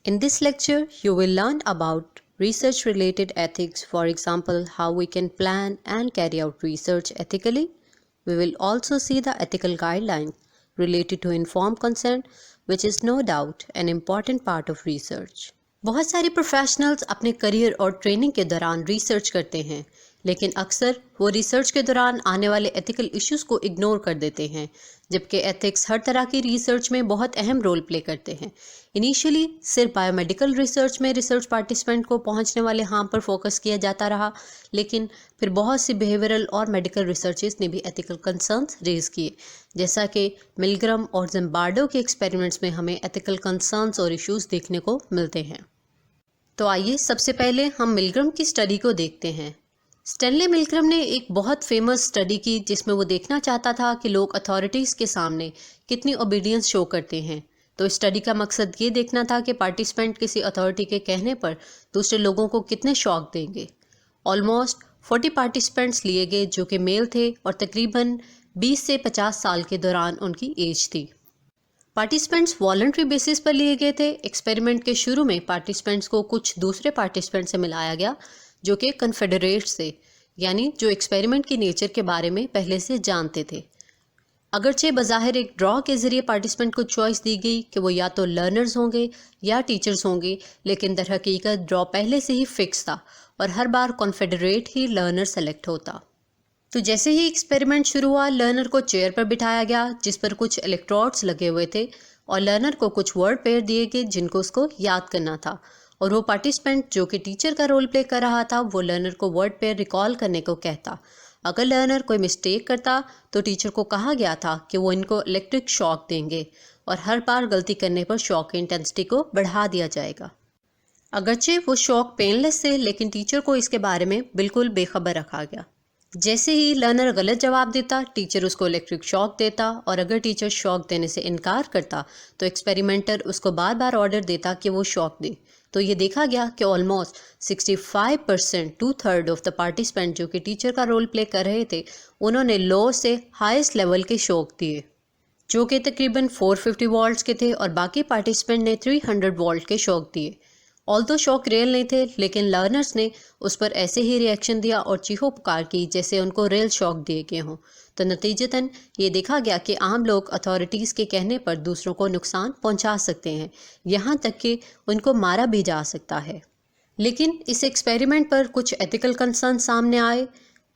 In this lecture, you will learn about research-related ethics, for example, how we can plan and carry out research ethically. We will also see the ethical guidelines related to informed consent, which is no doubt an important part of research. بہت سارے professionals اپنے career اور training کے دوران research کرتے ہیں، لیکن اکثر وہ ریسرچ کے دوران آنے والے ایتھیکل ایشوز کو اگنور کر دیتے ہیں، جبکہ ایتھکس ہر طرح کی ریسرچ میں بہت اہم رول پلے کرتے ہیں۔ انیشیلی صرف بایو میڈیکل ریسرچ میں ریسرچ پارٹیسپینٹ کو پہنچنے والے ہارم پر فوکس کیا جاتا رہا، لیکن پھر بہت سی بیہیورل اور میڈیکل ریسرچز نے بھی ایتھیکل کنسرنز ریز کیے، جیسا کہ ملگرم اور زمبارڈو کے ایکسپیریمنٹس میں ہمیں ایتھیکل کنسرنز اور ایشوز دیکھنے کو ملتے ہیں۔ تو آئیے سب سے پہلے ہم ملگرم کی اسٹڈی کو دیکھتے ہیں۔ اسٹینلی ملگرم نے ایک بہت فیمس اسٹڈی کی جس میں وہ دیکھنا چاہتا تھا کہ لوگ اتھارٹیز کے سامنے کتنی اوبیڈینس شو کرتے ہیں۔ تو اسٹڈی کا مقصد یہ دیکھنا تھا کہ پارٹیسپینٹ کسی اتھارٹی کے کہنے پر دوسرے لوگوں کو کتنے شاک دیں گے۔ آلموسٹ 40 پارٹیسپینٹس لیے گئے جو کہ میل تھے اور تقریباً 20 سے 50 سال کے دوران ان کی ایج تھی۔ پارٹیسپینٹس والنٹری بیسس پر لیے گئے تھے۔ ایکسپیریمنٹ کے شروع میں پارٹیسپینٹس کو کچھ دوسرے پارٹیسپینٹ سے ملایا گیا جو کہ کنفیڈریٹس تھے، یعنی جو ایکسپیریمنٹ کی نیچر کے بارے میں پہلے سے جانتے تھے۔ اگرچہ بظاہر ایک ڈرا کے ذریعے پارٹیسپینٹ کو چوائس دی گئی کہ وہ یا تو لرنرز ہوں گے یا ٹیچرز ہوں گے، لیکن در حقیقت ڈرا پہلے سے ہی فکس تھا اور ہر بار کنفیڈریٹ ہی لرنر سلیکٹ ہوتا۔ تو جیسے ہی ایکسپیریمنٹ شروع ہوا، لرنر کو چیئر پر بٹھایا گیا جس پر کچھ الیکٹروڈز لگے ہوئے تھے اور لرنر کو کچھ ورڈ پیر دیے گئے جن کو اس کو یاد کرنا تھا، اور وہ پارٹیسپینٹ جو کہ ٹیچر کا رول پلے کر رہا تھا وہ لرنر کو ورڈ پیر ریکال کرنے کو کہتا۔ اگر لرنر کوئی مسٹیک کرتا تو ٹیچر کو کہا گیا تھا کہ وہ ان کو الیکٹرک شاک دیں گے اور ہر بار غلطی کرنے پر شاک کی انٹینسٹی کو بڑھا دیا جائے گا۔ اگرچہ وہ شاک پین لیس تھے، لیکن ٹیچر کو اس کے بارے میں بالکل بے خبر رکھا گیا۔ جیسے ہی لرنر غلط جواب دیتا، ٹیچر اس کو الیکٹرک شاک دیتا، اور اگر ٹیچر شاک دینے سے انکار کرتا تو ایکسپیریمنٹر اس کو بار بار آرڈر دیتا کہ وہ شاک دے۔ تو یہ دیکھا گیا کہ آلموسٹ 65%، 2/3 آف دا پارٹیسپینٹ جو کہ ٹیچر کا رول پلے کر رہے تھے، انہوں نے لو سے ہائیسٹ لیول کے شاک دیے جو کہ تقریباً 450 والٹس کے تھے، اور باقی پارٹیسپینٹ نے 300 والٹ کے شاک دیے۔ آلدو شاک ریئل نہیں تھے، لیکن لرنرز نے اس پر ایسے ہی ری ایکشن دیا اور چیخو پکار کی جیسے ان کو ریئل شاک دیے گئے ہوں۔ تو نتیجتاً یہ دیکھا گیا کہ عام لوگ اتھارٹیز کے کہنے پر دوسروں کو نقصان پہنچا سکتے ہیں، یہاں تک کہ ان کو مارا بھی جا سکتا ہے۔ لیکن اس ایکسپیریمنٹ پر کچھ ایتھیکل کنسرن سامنے آئے،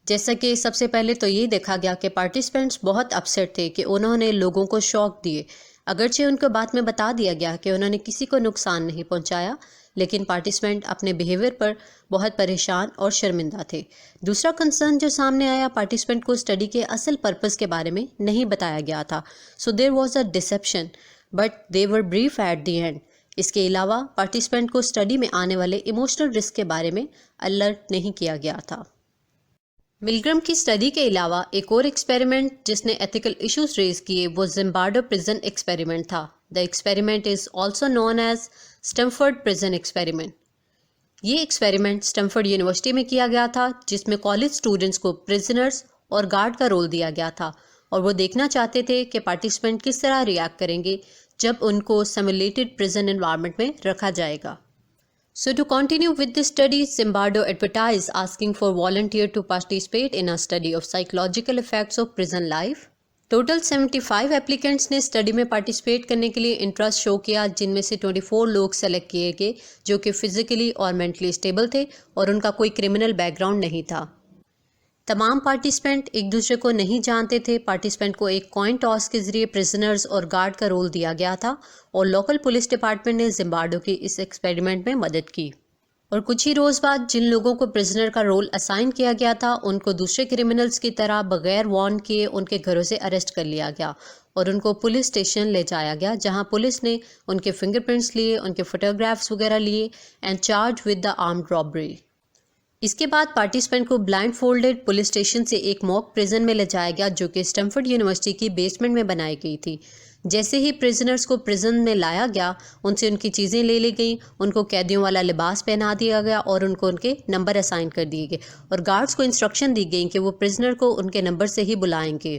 جیسا کہ سب سے پہلے تو یہ دیکھا گیا کہ پارٹیسپینٹس بہت اپسیٹ تھے کہ انہوں نے لوگوں کو شاک دیے، اگرچہ ان کو بعد میں بتا دیا گیا کہ انہوں نے کسی کو نقصان نہیں پہنچایا، لیکن پارٹیسپینٹ اپنے بیہیویئر پر بہت پریشان اور شرمندہ تھے۔ دوسرا کنسرن جو سامنے آیا، پارٹیسپینٹ کو اسٹڈی کے اصل پرپس کے بارے میں نہیں بتایا گیا تھا، so there was a deception but they were brief at the end. اس کے علاوہ پارٹیسپینٹ کو اسٹڈی میں آنے والے ایموشنل رسک کے بارے میں الرٹ نہیں کیا گیا تھا۔ ملگرم کی اسٹڈی کے علاوہ ایک اور ایکسپیریمنٹ جس نے ایتھیکل ایشوز ریز کیے وہ زمبارڈو پرزن ایکسپیریمنٹ تھا۔ The experiment is also known as Stanford prison experiment. یہ ایکسپیریمنٹ اسٹمفورڈ یونیورسٹی میں کیا گیا تھا جس میں کالج اسٹوڈنٹس کو پرزنرز اور گارڈ کا رول دیا گیا تھا، اور وہ دیکھنا چاہتے تھے کہ پارٹیسپینٹ کس طرح ریئیکٹ کریں گے جب ان کو سیمولیٹڈ پرزن انوائرمنٹ میں رکھا جائے گا۔ So to continue with this study, Zimbardo advertised asking for volunteers to participate in a study of psychological effects of prison life. Total 75 applicants نے اسٹڈی میں پارٹیسپیٹ کرنے کے لیے انٹرسٹ شو کیا، جن میں سے 24 لوگ سلیکٹ کیے گئے جو کہ فزیکلی اور مینٹلی اسٹیبل تھے اور ان کا کوئی کرمنل بیک گراؤنڈ نہیں تھا۔ تمام پارٹیسپینٹ ایک دوسرے کو نہیں جانتے تھے۔ پارٹیسپینٹ کو ایک کوائن ٹاس کے ذریعے پرزنرز اور گارڈ کا رول دیا گیا تھا، اور لوکل پولیس ڈپارٹمنٹ نے زمبارڈو کی اس ایکسپیریمنٹ میں مدد کی، اور کچھ ہی روز بعد جن لوگوں کو پرزنر کا رول اسائن کیا گیا تھا ان کو دوسرے کرمنلز کی طرح بغیر وارن کیے ان کے گھروں سے اریسٹ کر لیا گیا اور ان کو پولیس اسٹیشن لے جایا گیا، جہاں پولیس نے ان کے فنگر پرنٹس لیے، ان کے فوٹوگرافس وغیرہ لیے and charge with the armed robbery. اس کے بعد پارٹیسپینٹ کو بلائنڈ فولڈڈ پولیس اسٹیشن سے ایک موک پریزن میں لے جایا گیا جو کہ اسٹمفورڈ یونیورسٹی کی بیسمنٹ میں بنائی گئی تھی۔ جیسے ہی پریزنرز کو پریزن میں لایا گیا، ان سے ان کی چیزیں لے لی گئیں، ان کو قیدیوں والا لباس پہنا دیا گیا اور ان کو ان کے نمبر اسائن کر دیے گئے، اور گارڈز کو انسٹرکشن دی گئیں کہ وہ پریزنر کو ان کے نمبر سے ہی بلائیں گے۔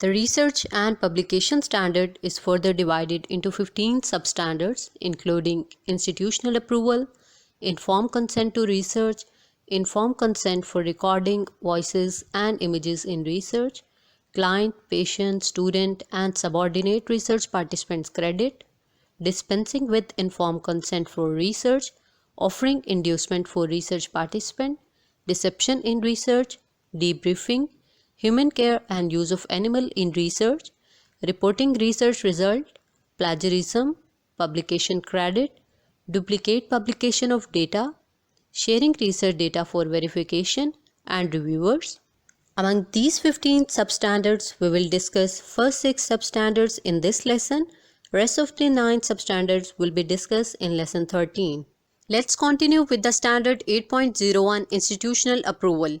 The Research and Publication Standard is further divided into 15 substandards, including institutional approval, informed consent to research, informed consent for recording voices and images in research, client, patient, student, and subordinate research participants credit, dispensing with informed consent for research, offering inducement for research participant, deception in research, debriefing, human care and use of animal in research, reporting research result, plagiarism, publication credit, duplicate publication of data, sharing research data for verification, and reviewers. Among these 15 substandards, we will discuss first 6 substandards in this lesson. Rest of the 9 substandards will be discussed in lesson 13. Let's continue with the standard 8.01 institutional approval.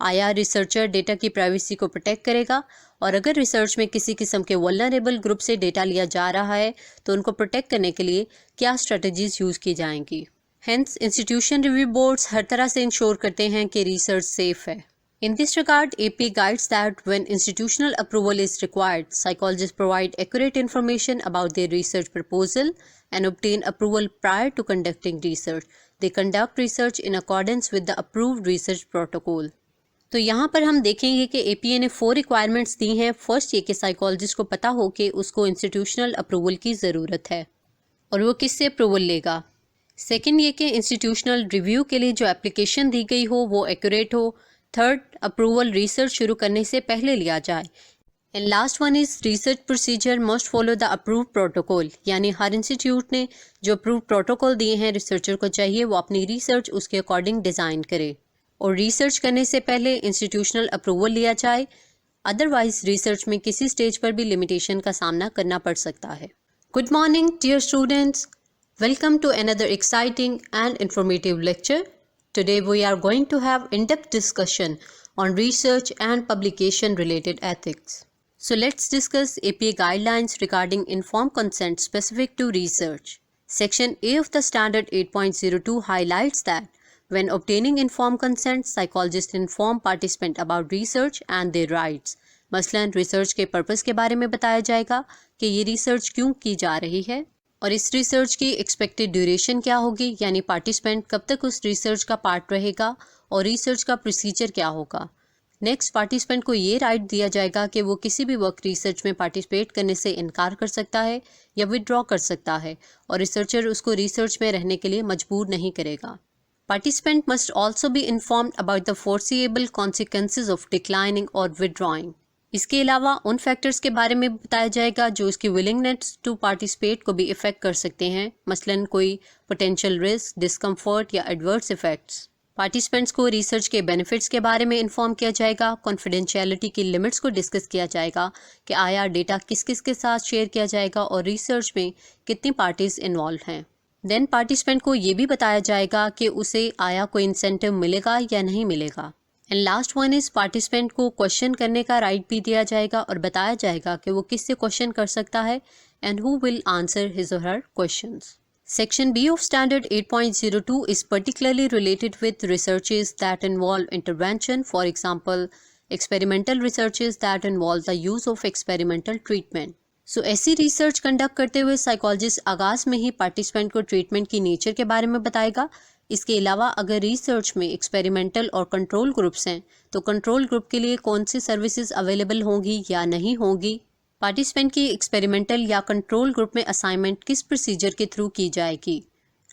آیا researcher data کی privacy کو protect کرے گا؟ اور اگر research میں کسی قسم کے ولنریبل گروپ سے ڈیٹا لیا جا رہا ہے تو ان کو پروٹیکٹ کرنے کے لیے کیا اسٹریٹجیز یوز کی جائیں گی؟ ہینس انسٹیٹیوشن ریویو بورڈز ہر طرح سے انشور کرتے ہیں کہ ریسرچ سیف ہے. In this regard, AP guides that when institutional approval is required, psychologists provide accurate information about their research proposal and obtain approval prior to conducting research. They conduct research in accordance with the approved research protocol. تو یہاں پر ہم دیکھیں گے کہ اے پی اے نے 4 requirements دی ہیں. First یہ کہ سائیکالوجسٹ کو پتہ ہو کہ اس کو انسٹیٹیوشنل اپروول کی ضرورت ہے اور وہ کس سے اپروول لے گا. سیکنڈ یہ کہ انسٹیٹیوشنل ریویو کے لیے جو اپلیکیشن دی گئی ہو وہ ایکوریٹ ہو. تھرڈ، اپروول ریسرچ شروع کرنے سے پہلے لیا جائے. And last one is research procedure must follow the approved protocol, یعنی ہر انسٹیٹیوٹ نے جو اپرووڈ پروٹوکول دیے ہیں ریسرچر کو چاہیے وہ اپنی ریسرچ اس کے اکارڈنگ ڈیزائن کرے اور ریسرچ کرنے سے پہلے انسٹیٹیوشنل اپروول لیا جائے. ادروائز ریسرچ میں کسی سٹیج پر بھی لمیٹیشن کا سامنا کرنا پڑ سکتا ہے. Good morning dear students, welcome to another exciting and informative lecture. Today we are going to have in-depth discussion on research and publication related ethics. So let's discuss APA guidelines regarding informed consent specific to research. Section A of the Standard 8.02 highlights that when obtaining informed consent, psychologists inform participant about research and their rights. مثلاً research کے purpose کے بارے میں بتایا جائے گا کہ یہ research کیوں کی جا رہی ہے اور اس ریسرچ کی ایکسپیکٹڈ ڈیوریشن کیا ہوگی، یعنی پارٹیسپینٹ کب تک اس ریسرچ کا پارٹ رہے گا اور ریسرچ کا پروسیجر کیا ہوگا. نیکسٹ، پارٹیسپینٹ کو یہ رائٹ دیا جائے گا کہ وہ کسی بھی وقت ریسرچ میں پارٹیسپیٹ کرنے سے انکار کر سکتا ہے یا ودرا کر سکتا ہے اور ریسرچر اس کو ریسرچ میں رہنے کے لیے مجبور نہیں کرے گا. Participant must also be informed about the foreseeable consequences of declining اور ودرائنگ. اس کے علاوہ ان فیکٹرز کے بارے میں بتایا جائے گا جو اس کی ولنگنیس ٹو پارٹیسپیٹ کو بھی افیکٹ کر سکتے ہیں، مثلاً کوئی پوٹینشیل رسک، ڈسکمفرٹ یا ایڈورس ایفیکٹس. پارٹیسپینٹس کو ریسرچ کے بینیفٹس کے بارے میں انفارم کیا جائے گا. کانفیڈینشیلٹی کی لمٹس کو ڈسکس کیا جائے گا کہ آیا ڈیٹا کس کس کے ساتھ شیئر کیا جائے گا اور ریسرچ میں کتنی پارٹیز انوالو ہیں. دین پارٹیسپینٹ کو یہ بھی بتایا جائے گا کہ اسے آیا کوئی انسینٹیو ملے گا یا نہیں ملے گا. And last one is participant کو کوشچن کرنے کا رائٹ بھی دیا جائے گا اور بتایا جائے گا کہ وہ کس سے کوشچن کر سکتا ہے and who will answer his or Hare questions. Section B of Standard 8.02 is particularly related with researches that involve intervention, for example, experimental researches that involve the use of experimental treatment. So ایسی research conduct کرتے ہوئے psychologist آغاز میں ہی participant کو treatment کی nature کے بارے میں بتائے گا. اس کے علاوہ اگر ریسرچ میں ایکسپیریمنٹل اور کنٹرول گروپس ہیں تو کنٹرول گروپ کے لیے کون سی سروسز اویلیبل ہوں گی یا نہیں ہوں گی. پارٹیسپینٹ کی ایکسپیریمنٹل یا کنٹرول گروپ میں اسائنمنٹ کس پروسیجر کے تھرو کی جائے گی.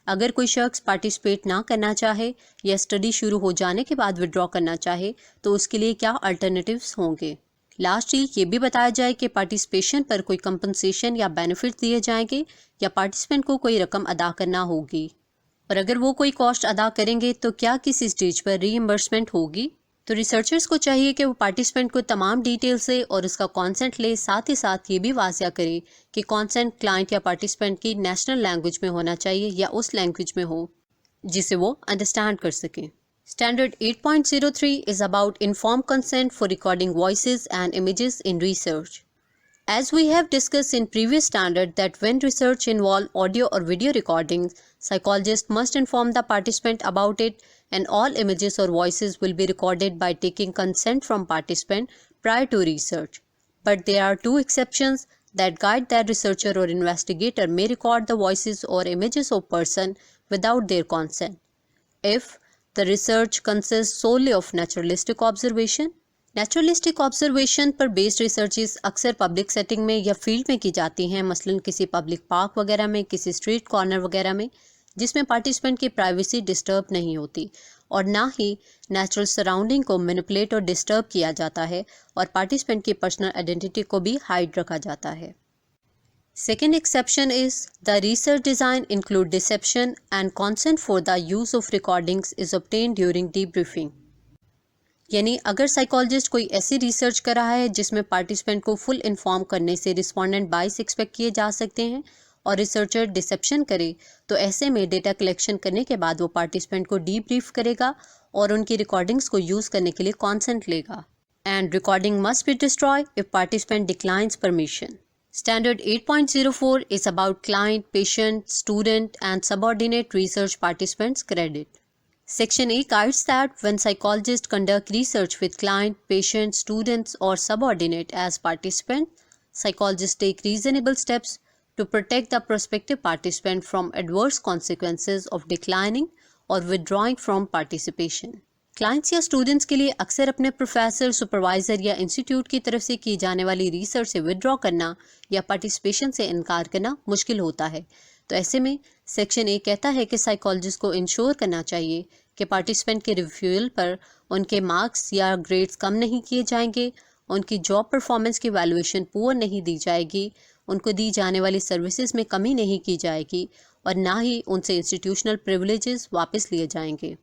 اگر کوئی شخص پارٹیسپیٹ نہ کرنا چاہے یا اسٹڈی شروع ہو جانے کے بعد ودرا کرنا چاہے تو اس کے لیے کیا الٹرنیٹیوز ہوں گے. لاسٹلی یہ بھی بتایا جائے کہ پارٹیسپیشن پر کوئی کمپنسیشن یا بینیفٹ دیے جائیں گے یا پارٹیسپینٹ کو کوئی رقم ادا کرنا ہوگی اور اگر وہ کوئی کاسٹ ادا کریں گے تو کیا کسی اسٹیج پر ری ایمبرسمنٹ ہوگی. تو ریسرچرز کو چاہیے کہ وہ پارٹیسپینٹ کو تمام ڈیٹیل سے اور اس کا کانسنٹ لے، ساتھ ہی ساتھ یہ بھی واضح کرے کہ کانسنٹ کلائنٹ یا پارٹیسپینٹ کی نیشنل لینگویج میں ہونا چاہیے یا اس لینگویج میں ہو جسے وہ انڈرسٹینڈ کر سکیں. Standard 8.03 is about informed consent for recording voices and images in research. As we have discussed in previous standard that when research involve audio or video recordings, psychologists must inform the participant about it and all images or voices will be recorded by taking consent from participant prior to research. But there are two exceptions that guide that researcher or investigator may record the voices or images of person without their consent. If the research consists solely of naturalistic observation. Naturalistic observation per based researches اکثر public setting میں یا field میں کی جاتی ہیں، مثلاً کسی public park وغیرہ میں، کسی اسٹریٹ کارنر وغیرہ میں، جس میں پارٹیسپینٹ کی پرائیویسی ڈسٹرب نہیں ہوتی اور نہ ہی نیچرل سراؤنڈنگ کو مینپولیٹ اور ڈسٹرب کیا جاتا ہے اور پارٹیسپینٹ کی پرسنل آئیڈینٹی کو بھی ہائڈ رکھا جاتا ہے. Second exception is the research design include deception and consent for the use of recordings is obtained during debriefing. یعنی اگر سائیکالوجسٹ کوئی ایسی ریسرچ کر رہا ہے جس میں پارٹیسپینٹ کو فل انفارم کرنے سے رسپونڈنٹ بائس ایکسپیکٹ کیے جا سکتے ہیں اور ریسرچر ڈسیپشن کرے تو ایسے میں ڈیٹا کلیکشن کرنے کے بعد وہ پارٹیسپینٹ کو ڈی بریف کرے گا اور ان کی ریکارڈنگز کو یوز کرنے کے لیے کانسنٹ لے گا. And recording must be destroy if participant declines permission. Standard 8.04 is about client, patient, student and subordinate research participants' credit. Section A guides that when psychologists conduct research with client, patient, students or subordinate as participants, psychologists take reasonable steps to protect the prospective participant from adverse consequences of declining or withdrawing from participation. Clients یا students کے لیے اکثر اپنے professor, supervisor یا institute کی طرف سے کی جانے والی ریسرچ سے ودرا کرنا یا پارٹیسپیشن سے انکار کرنا مشکل ہوتا ہے. تو ایسے میں سیکشن اے کہتا ہے کہ سائیکالوجسٹ کو انشور کرنا چاہیے کہ پارٹیسپینٹ کے ریویول پر ان کے مارکس یا گریڈز کم نہیں کیے جائیں گے، ان کی جاب پرفارمنس کی ویلویشن پور نہیں دی جائے گی، ان کو دی جانے والی سروسز میں کمی نہیں کی جائے گی اور نہ ہی ان سے انسٹیٹیوشنل پریولیجز واپس لیے جائیں گے.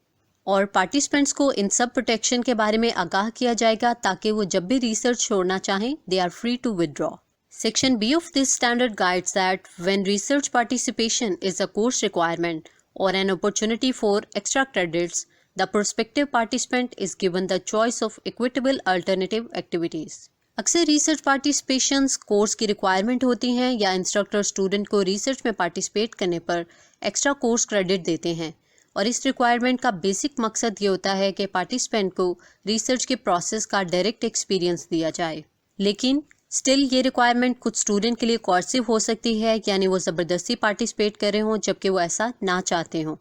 اور پارٹیسپینٹس کو ان سب پروٹیکشن کے بارے میں آگاہ کیا جائے گا تاکہ وہ جب بھی ریسرچ چھوڑنا چاہیں they are free to withdraw. Section B of this standard guides that when research participation is a course requirement or an opportunity for extra credits the prospective participant is given the choice of equitable alternative activities. اکثر research پارٹیسپیشنز course کی requirement ہوتی ہیں یا instructor student کو research میں participate کرنے پر extra course credit دیتے ہیں، اور اس ریکوائرمنٹ کا بیسک مقصد یہ ہوتا ہے کہ پارٹیسپینٹ کو ریسرچ کے پروسیس کا ڈائریکٹ ایکسپیرینس دیا جائے. لیکن اسٹل یہ ریکوائرمنٹ کچھ اسٹوڈنٹ کے لیے کورسیو ہو سکتی ہے، یعنی وہ زبردستی پارٹیسپیٹ کر رہے ہوں جبکہ وہ ایسا نہ چاہتے ہوں.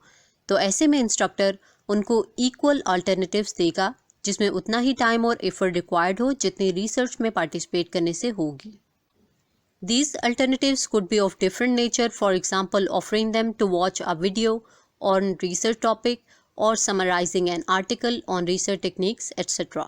تو ایسے میں انسٹرکٹر ان کو ایکول آلٹرنیٹیوز دے گا جس میں اتنا ہی ٹائم اور ایفرٹ ریکوائرڈ ہو جتنی ریسرچ میں پارٹیسپیٹ کرنے سے ہوگی. These alternatives could be of different nature, for example, offering them to watch a video on research topic or summarizing an article on research techniques, etc.